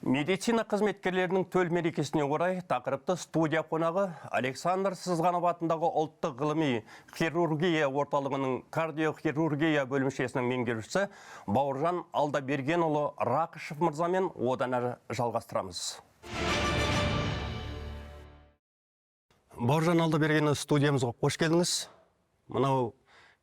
Медицина қызметкерлерінің төл мерекесіне орай тақырыпты студия қонағы Александр Сызғанов атындағы ұлттық ғылыми хирургия орталығының кардиохирургия бөлімшесінің меңгерушісі Бауыржан Алдабергенұлы Рақышев мырзамен одан әрі жалғастырамыз. Бауыржан Алдабергенұлы студиямызға қош келдіңіз. Мынау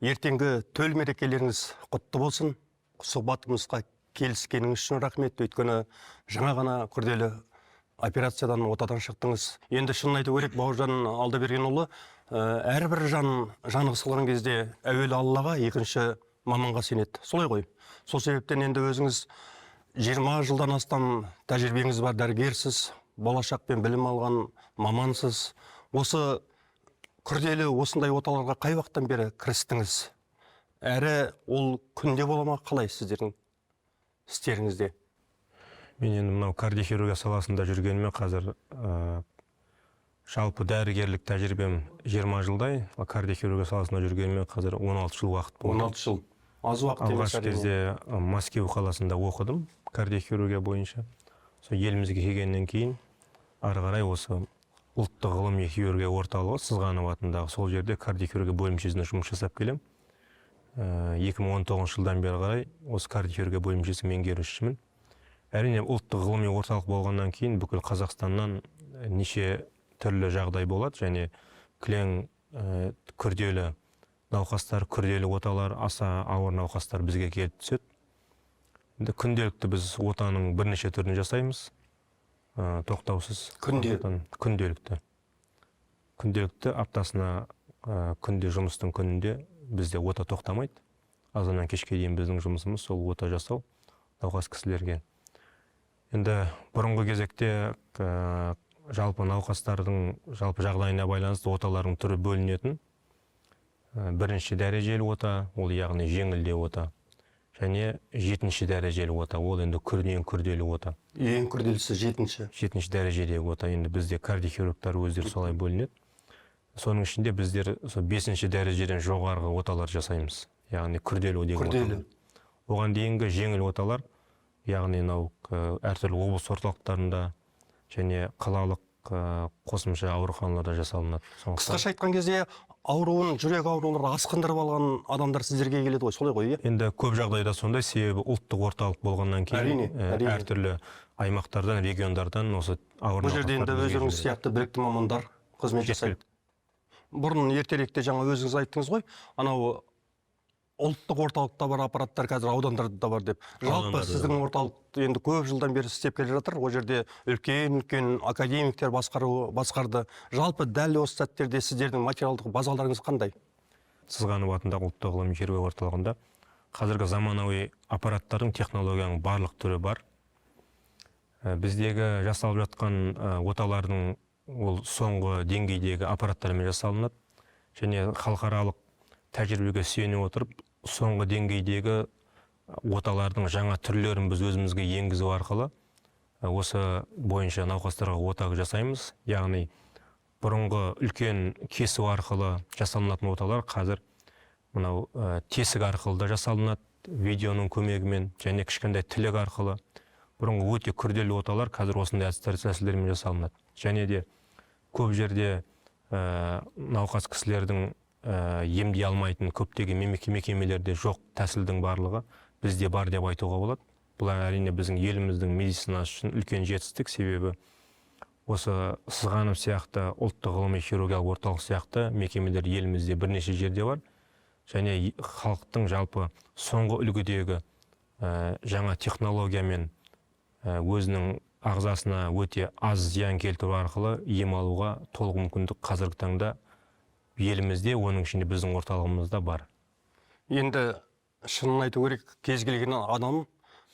ертеңгі төл мерекелеріңіз құтты болсын. Сұхбатымызға келіскеніңіз үшін рахмет. Өйткені жаңа ғана күрделі операциядан отадан шықтыңыз. Енді шынын айту керек, Бауыржан Алдабергенұлы әрбір жаны қысылған кезде әуелі Аллаға, екінші маманға сенеді. Солай ғой. Сол себептен енді өзіңіз 20 жылдан астам тәжірибеңіз бар дәрігерсіз, болашақпен білім алған мамансыз. Осы күрделі осындай оталарға қай уақыттан бері кірістіңіз? Әрі ол күнде бола ма, қалай сіздердің істеріңізде? Мен енді мынау кардиохирургия саласында жүргеніме қазір жалпы дәрігерлік тәжірибем 20 жылдай, кардиохирургия саласында жүргеніме қазір 16 жыл уақыт болды. 16 жыл. Аз уақыт емес. Алғаш кезде Мәскеу қаласында оқыдым кардиохирургия бойынша. Сол елімізге келгеннен кейін ары қарай осы ұлттық ғылыми хирургия орталығы Сызғанов атындағы сол жерде кардиохирургия бөлімшесінде жұмыс жасап келем. 2019 жылдан бері қарай осы кардиохирургия бөлімшесі меңгерушісімін. Әрине ұлттық ғылыми орталық болғаннан кейін бүкіл Қазақстаннан неше түрлі жағдай болады, және кілең күрделі науқастар, күрделі оталар, аса ауыр науқастар бізге келіп түседі. Күнделікті біз отаның бірнеше түрін жасаймыз, тоқтаусыз. Күнделікті аптасына күнде жұмыстың күнінде бізде ота тоқтамайды. Азаннан кешке дейін біздің жұмысымыз сол ота жасау науқас кісілерге. Енді бұрынғы кезекте жалпы науқастардың жалпы жағдайына байланысты оталардың түрі бөлінетін. Бірінші дәрежелі ота, ол яғни жеңілде ота. Және жетінші дәрежелі ота, ол енді ең күрделі ота. Ең күрделісі жетінші. Жетінші дәрежедегі ота. Енді бізде кардиохирургтар өздері солай бөлінеді. Соның ішінде біздер 5-ші дәрежеден жоғарғы оталар жасаймыз. Яғни күрделі деген оталар. Оған дейінгі жеңіл оталар, яғни әртүрлі облыс орталықтарында және қалалық қосымша ауруханаларда жасалынады. Қысқаша айтқан кезде жүрек аурулары асқындырып алған адамдар сіздерге келеді ғой, солай ғой? Енді көп жағдайда сондай, себебі ұлттық орталық болғаннан кейін әртүрлі аймақтардан, региондардан осы ауыр науқастар. Бұл жерде енді өздеріңіз сияқты білікті мамандар қызмет жасайды. Бұрын ертеректе жаңа өзіңіз айттыңыз ғой, анау ұлттық орталықта бар аппараттар қазір аудандарда бар деп. Жалпы сіздің орталық енді көп жылдан бері істеп келе жатыр. Ол жерде үлкен академиктер басқарды. Жалпы дәл осы сәттерде сіздердің материалдық базаларыңыз қандай? Сызғанов атындағы ұлттық ғылыми хирургия орталығында қазіргі заманауи аппараттардың технологияның барлық түрі бар. Біздегі жасалып жатқан оталардың ол соңғы деңгейдегі аппараттармен жасалынады, және халықаралық тәжірибеге сүйене отырып, соңғы деңгейдегі оталардың жаңа түрлерін біз өзімізге енгізу арқылы осы бойынша науқастарға ота жасаймыз. Яғни бұрынғы үлкен кесу арқылы жасалынатын оталар қазір мынау тесік арқылы да жасалынады, видеоның көмегімен, және кішкентай тілік арқылы. Бұрынғы өте күрделі оталар қазір осындай әдіс-тәсілдермен жасалынады. Және де көп жерде науқас кісілердің емдей алмайтын көптеген мекемелерде жоқ тәсілдің барлығы бізде бар деп айтуға болады. Бұл әрине біздің еліміздің медицинасы үшін үлкен жетістік, себебі осы Сызғанов сияқты ұлттық ғылыми хирургиялық орталық сияқты мекемелер елімізде бірнеше жерде бар. Және халықтың жалпы соңғы үлгідегі жаңа технологиямен өзінің ағзасына өте аз зиян келтіру арқылы ем алуға толық мүмкіндік қазіргі таңда елімізде, оның ішінде біздің орталығымызда бар. Енді шынын айту керек, кез келген адам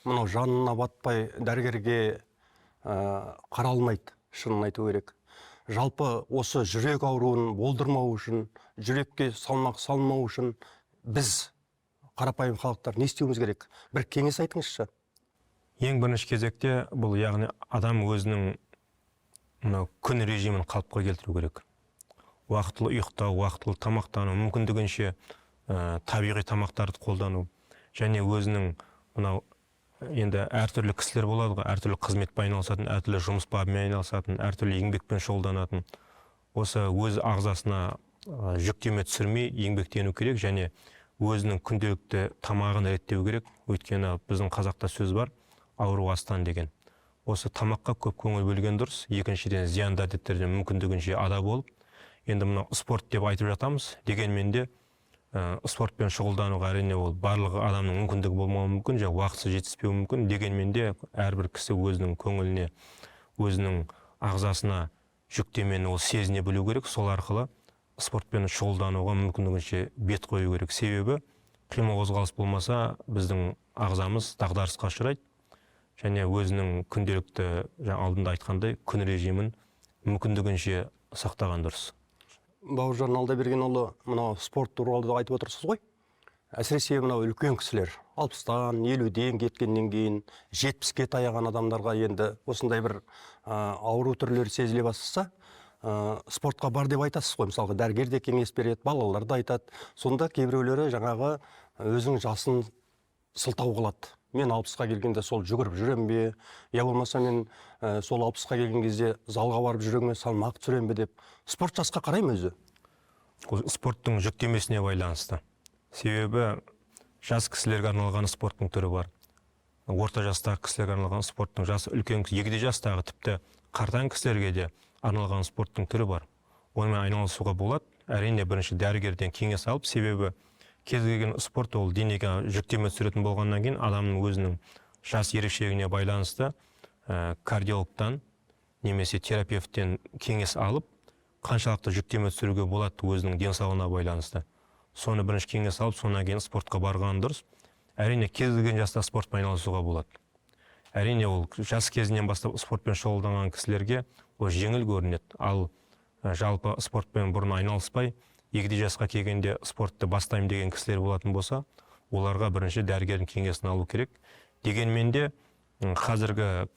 мынау жанына батпай дәрігерге қаралмайды, шынын айту керек. Жалпы осы жүрек ауруын болдырмау үшін, жүрекке салмақ салмау үшін біз қарапайым халықтар не істеуіміз керек? Бір кеңес айтыңызшы. Ең бірінші кезекте бұл яғни адам өзінің күн режимін қалыпқа келтіру керек. Уақытылы ұйықтау, уақытылы тамақтану, мүмкіндігінше табиғи тамақтарды қолдану, және өзінің енді әртүрлі кісілер болады ғой, әртүрлі қызметпен айналысатын, әртүрлі жұмыс бабымен айналысатын, әртүрлі еңбекпен шұғылданатын. Осы өз ағзасына жүктеме түсірмей еңбектену керек және өзінің күнделікті тамағын реттеу керек. Өйткені біздің қазақта сөз бар, ауру астан деген. Осы тамаққа көп көңіл бөлген дұрыс. Екіншіден, зиянды әдеттерден мүмкіндігінше ада болып, енді мына спорт деп айтып жатамыз, дегенмен де спортпен шұғылдануға әрине ол барлығы адамның мүмкіндігі болмауы мүмкін, және уақыты жетіспеуі мүмкін. Дегенмен де әрбір кісі өзінің көңіліне, өзінің ағзасына жүктемені ол сезіне білу керек. Сол арқылы спортпен шұғылдануға мүмкіндігінше бет қою керек. Себебі қимыл қозғалыс болмаса біздің ағзамыз дағдарысқа ұшырайды және өзінің күнделікті алдында айтқандай күн режимін мүмкіндігінше сақтаған дұрыс. Бауыржан Алдабергенұлы, мынау спорт туралы да айтып отырсыз ғой. Әсіресе мынау үлкен кісілер, 60-тан, 50-ден кеткеннен кейін 70-ке таяған адамдарға енді осындай бір ауру түрлері сезіле бастаса, спортқа бар деп айтасыз ғой. Мысалға дәрігер де кеңес береді, балалар да айтады. Сонда кейбіреулері жаңағы өзінің жасын сылтау қылады. Мен 60-қа келгенде сол жүгіріп жүрем бе, я болмаса мен сол 60-қа келген кезде залға барып жүрегіме салмақ түсірем бе деп. Спорт жасқа қарай ма өзі? Ол спорттың жүктемесіне байланысты. Себебі жас кісілерге арналған спорттың түрі бар. Орта жастағы кісілерге арналған спорттың жасы үлкен, егде жастағы тіпті қартаң кісілерге де арналған спорттың түрі бар. Онымен айналысуға болады. Әрине бірінші дәрігерден кеңес алып, себебі кез келген спорт ол денеге жүктеме түсіретін болғаннан кейін адамның өзінің жас ерекшелігіне байланысты кардиологтан немесе терапевттен кеңес алып, қаншалықты жүктеме түсіруге болады өзінің денсаулығына байланысты. Соны бірінші кеңес алып, сонан кейін спортқа барған дұрыс. Әрине кез келген жаста спортпен айналысуға болады. Әрине ол жас кезінен бастап спортпен шұғылданған кісілерге ол жеңіл көрінеді. Ал жалпы спортпен бұрын айналыспай, егде жасқа келгенде спортты бастаймын деген кісілер болатын болса, оларға бірінші дәрігердің кеңесін алу керек. Дегенмен де қазіргі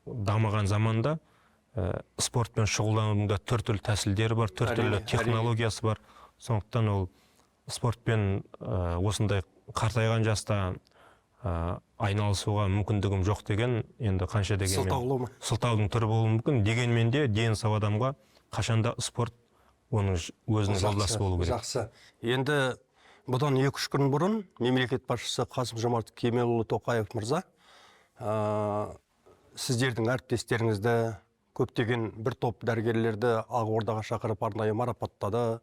дамыған заманда спортпен шұғылданудың да түрлі тәсілдері бар, түрлі технологиясы бар. Сондықтан ол спортпен осындай қартайған жаста айналысуға мүмкіндігім жоқ деген, енді қанша дегенмен сылтаудың түрі болуы мүмкін. Дегенмен де дені сау адамға қашанда спорт оның өзінің жолдасы болу керек. Жақсы. Енді бұдан 2-3 күн бұрын мемлекет басшысы Қасым-Жомарт Кемелұлы Тоқаев мырза сіздердің әріптестеріңізді, көптеген бір топ дәрігерлерді Ақордаға шақырып арнайы марапаттады.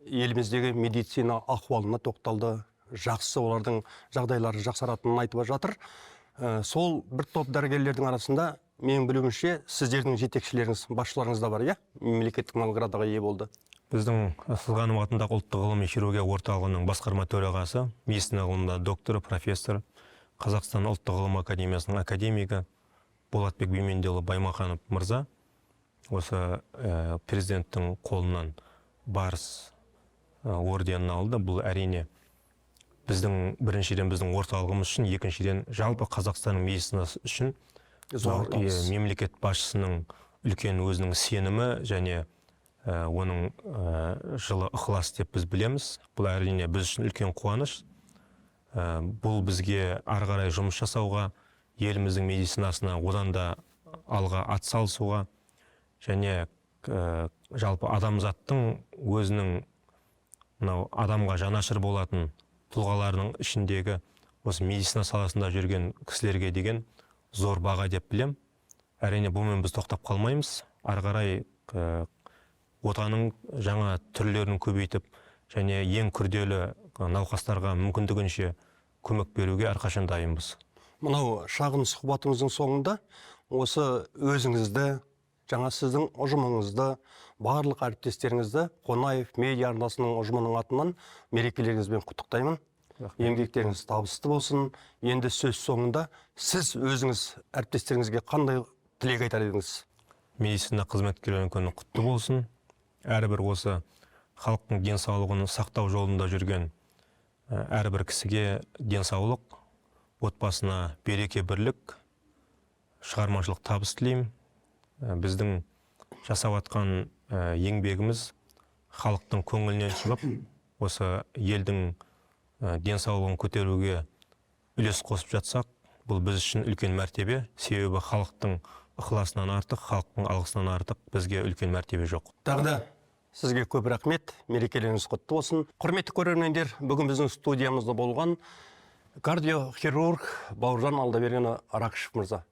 Еліміздегі медицина ахуалына тоқталды. Жақсы, олардың жағдайлары жақсаратынын айтып жатыр. Сол бір топ дәрігерлердің арасында мен білуімше сіздердің жетекшілеріңіз, басшыларыңыз да бар, иә? Мемлекеттік наградаға ие болды. Біздің Асылғанов атындағы ұлттық ғылыми хирургия орталығының басқарма төрағасы, медицина ғылымында докторы, профессор, Қазақстан ұлттық ғылым академиясының академигі Болатбек Бимендиұлы Баймаханов мырза осы президенттің қолынан барыс орденін алды. Бұл әрине біріншіден біздің орталығымыз үшін, екіншіден жалпы Қазақстанның медицинасы үшін мемлекет басшысының үлкен өзінің сенімі және оның жылы ықылас деп біз білеміз. Бұл әрине біз үшін үлкен қуаныш. Бұл бізге ары қарай жұмыс жасауға, еліміздің медицинасына одан да алға атсалысуға және жалпы адамзаттың өзінің адамға жанашыр болатын тұлғаларының ішіндегі осы медицина саласында жүрген кісілерге деген зор баға деп білем. Әрине бұмен біз тоқтап қалмаймыз. Ары қарай отаның жаңа түрлерін көбейтіп және ең күрделі науқастарға мүмкіндігінше көмек беруге әрқашан дайынбыз. Мынау шағын сұхбатымыздың соңында осы өзіңізді, жаңа сіздің ұжымыңызды, барлық әріптестеріңізді Қонаев медиа арнасының ұжымының атынан мерекелеріңізбен құттықтаймын. Еңбектеріңіз табысты болсын. Енді сөз соңында сіз өзіңіз әріптестеріңізге қандай тілек айтар едіңіз? Медицина қызметкерлерінің күні құтты болсын. Әрбір осы халықтың денсаулығын сақтау жолында жүрген әрбір кісіге денсаулық, отбасына береке, бірлік, шығармашылық табыс тілеймін. Біздің жасап жатқан еңбегіміз халықтың көңілінен шығып, осы елдің денсаулығын көтеруге үлес қосып жатсақ, бұл біз үшін үлкен мәртебе, себебі халықтың ықыласынан артық, халықтың алғысынан артық бізге үлкен мәртебе жоқ. Тағы да сізге көп рахмет, мерекелеріңіз құтты болсын. Құрметті көрермендер, бүгін біздің студиямызда болған кардиохирург Бауыржан Алдаберген Рақышев мырза.